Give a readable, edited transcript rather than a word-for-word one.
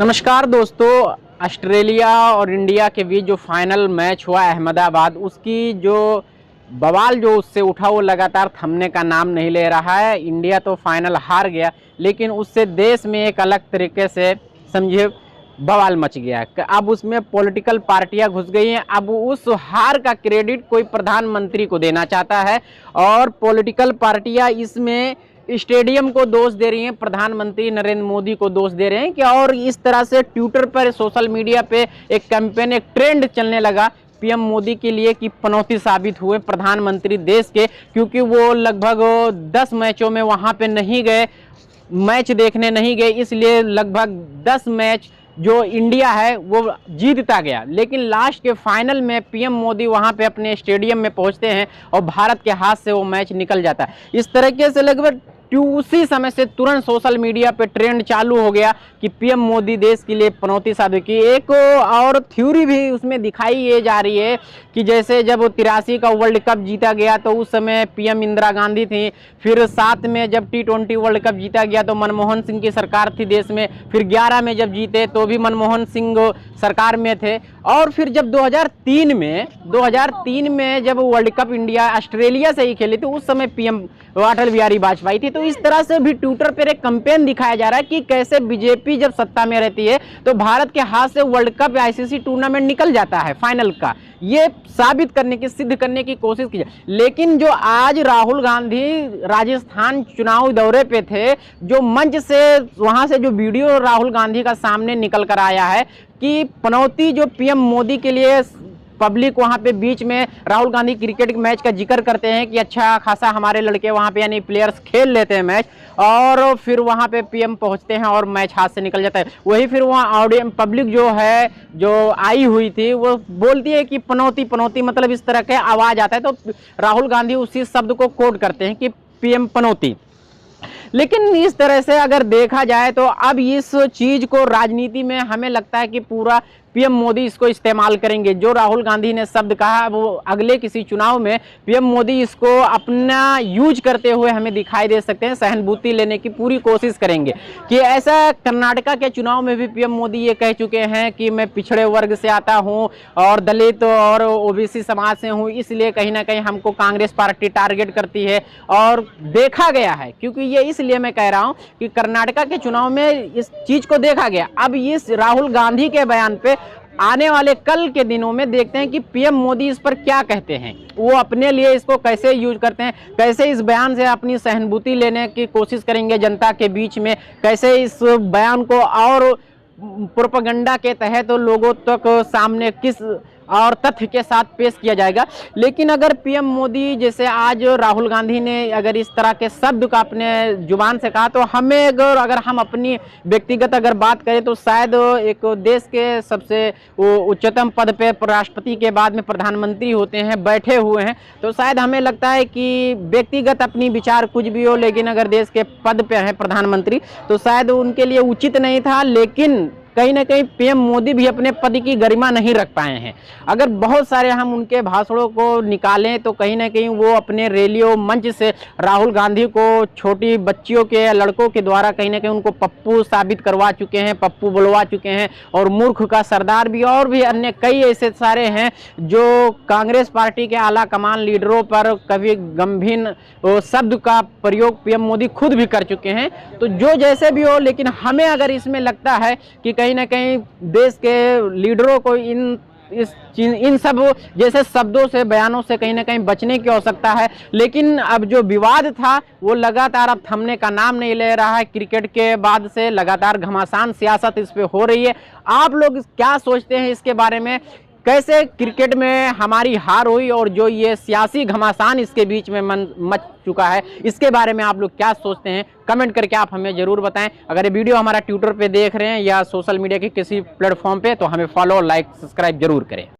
नमस्कार दोस्तों। ऑस्ट्रेलिया और इंडिया के बीच जो फाइनल मैच हुआ अहमदाबाद, उसकी जो बवाल जो उससे उठा वो लगातार थमने का नाम नहीं ले रहा है। इंडिया तो फाइनल हार गया, लेकिन उससे देश में एक अलग तरीके से समझिए बवाल मच गया। अब उसमें पॉलिटिकल पार्टियां घुस गई हैं। अब उस हार का क्रेडिट कोई प्रधानमंत्री को देना चाहता है और पॉलिटिकल पार्टियां इसमें स्टेडियम को दोष दे रही हैं, प्रधानमंत्री नरेंद्र मोदी को दोष दे रहे हैं कि और इस तरह से ट्विटर पर, सोशल मीडिया पे एक कैंपेन, एक ट्रेंड चलने लगा पीएम मोदी के लिए कि पनौती साबित हुए प्रधानमंत्री देश के, क्योंकि वो लगभग 10 मैचों में वहां पे नहीं गए, मैच देखने नहीं गए, इसलिए लगभग 10 मैच जो इंडिया है वो जीतता गया। लेकिन लास्ट के फाइनल में पीएम मोदी वहां पे अपने स्टेडियम में पहुंचते हैं और भारत के हाथ से वो मैच निकल जाता है। इस तरीके से लगभग उसी समय से तुरंत सोशल मीडिया पे ट्रेंड चालू हो गया कि पीएम मोदी देश के लिए पनौती साबित की। एक और थ्योरी भी उसमें दिखाई ये जा रही है कि जैसे जब 83 का वर्ल्ड कप जीता गया तो उस समय पीएम इंदिरा गांधी थी, फिर 7 में जब T20 वर्ल्ड कप जीता गया तो मनमोहन सिंह की सरकार थी देश में, फिर 11 में जब जीते तो भी मनमोहन सिंह सरकार में थे, और फिर जब 2003 में जब वर्ल्ड कप इंडिया ऑस्ट्रेलिया से ही खेली थी उस समय पीएम अटल बिहारी वाजपेयी थी। तो इस तरह से भी ट्विटर पर एक कैंपेन दिखाया जा रहा है कि कैसे बीजेपी जब सत्ता में रहती है तो भारत के हाथ से वर्ल्ड कप या आईसीसी टूर्नामेंट निकल जाता है फाइनल का। ये साबित करने की, सिद्ध करने की कोशिश की जाए। लेकिन जो आज राहुल गांधी राजस्थान चुनाव दौरे पे थे, जो मंच से वहां से जो वीडियो राहुल गांधी का सामने निकल कर आया है कि पनौती जो पीएम मोदी के लिए पब्लिक वहां पे बीच में राहुल गांधी क्रिकेट मैच का जिक्र करते हैं कि अच्छा खासा हमारे लड़के वहां पे यानी प्लेयर्स खेल लेते हैं मैच, और फिर वहां पे पीएम पहुंचते हैं और मैच हाथ से निकल जाता है। वही फिर वहां ऑडियंस पब्लिक जो है जो आई हुई थी वो बोलती है कि पनौती पनौती, मतलब इस तरह के आवाज आता है। तो राहुल गांधी उसी शब्द को कोट करते हैं कि पीएम पनौती। लेकिन इस तरह से अगर देखा जाए तो अब इस चीज को राजनीति में हमें लगता है कि पूरा पीएम मोदी इसको इस्तेमाल करेंगे। जो राहुल गांधी ने शब्द कहा वो अगले किसी चुनाव में पीएम मोदी इसको अपना यूज करते हुए हमें दिखाई दे सकते हैं, सहानुभूति लेने की पूरी कोशिश करेंगे। कि ऐसा कर्नाटका के चुनाव में भी पीएम मोदी ये कह चुके हैं कि मैं पिछड़े वर्ग से आता हूं और दलित और ओबीसी समाज से हूं, इसलिए कहीं ना कहीं हमको कांग्रेस पार्टी टारगेट करती है। और देखा गया है, क्योंकि ये इसलिए मैं कह रहा हूं कि कर्नाटका के चुनाव में इस चीज को देखा गया। अब इस राहुल गांधी के बयान पे आने वाले कल के दिनों में देखते हैं कि पीएम मोदी इस पर क्या कहते हैं, वो अपने लिए इसको कैसे यूज करते हैं, कैसे इस बयान से अपनी सहानुभूति लेने की कोशिश करेंगे जनता के बीच में, कैसे इस बयान को और प्रोपेगेंडा के तहत तो लोगों तक सामने किस और तथ्य के साथ पेश किया जाएगा। लेकिन अगर पीएम मोदी जैसे आज राहुल गांधी ने अगर इस तरह के शब्द का अपने जुबान से कहा, तो हमें अगर हम अपनी व्यक्तिगत अगर बात करें तो शायद एक देश के सबसे उच्चतम पद पे राष्ट्रपति के बाद में प्रधानमंत्री होते हैं, बैठे हुए हैं, तो शायद हमें लगता है कि व्यक्तिगत अपनी विचार कुछ भी हो, लेकिन अगर देश के पद पे हैं प्रधानमंत्री तो शायद उनके लिए उचित नहीं था। लेकिन कहीं ना कहीं पीएम मोदी भी अपने पद की गरिमा नहीं रख पाए हैं। अगर बहुत सारे हम उनके भाषणों को निकालें तो कहीं ना कहीं वो अपने रैलियों मंच से राहुल गांधी को छोटी बच्चियों के या लड़कों के द्वारा कहीं ना कहीं उनको पप्पू साबित करवा चुके हैं, पप्पू बुलवा चुके हैं, और मूर्ख का सरदार भी, और भी अन्य कई ऐसे सारे हैं जो कांग्रेस पार्टी के आला कमान लीडरों पर कभी गंभीर शब्द का प्रयोग पीएम मोदी खुद भी कर चुके हैं। तो जो जैसे भी हो, लेकिन हमें अगर इसमें लगता है कि कहीं ना कहीं देश के लीडरों को इन सब जैसे शब्दों से, बयानों से कहीं ना कहीं बचने की आवश्यकता है। लेकिन अब जो विवाद था वो लगातार अब थमने का नाम नहीं ले रहा है। क्रिकेट के बाद से लगातार घमासान सियासत इस पे हो रही है। आप लोग क्या सोचते हैं इसके बारे में? कैसे क्रिकेट में हमारी हार हुई और जो ये सियासी घमासान इसके बीच में मच चुका है, इसके बारे में आप लोग क्या सोचते हैं? कमेंट करके आप हमें जरूर बताएं। अगर ये वीडियो हमारा ट्विटर पे देख रहे हैं या सोशल मीडिया के किसी प्लेटफॉर्म पे, तो हमें फॉलो, लाइक, सब्सक्राइब जरूर करें।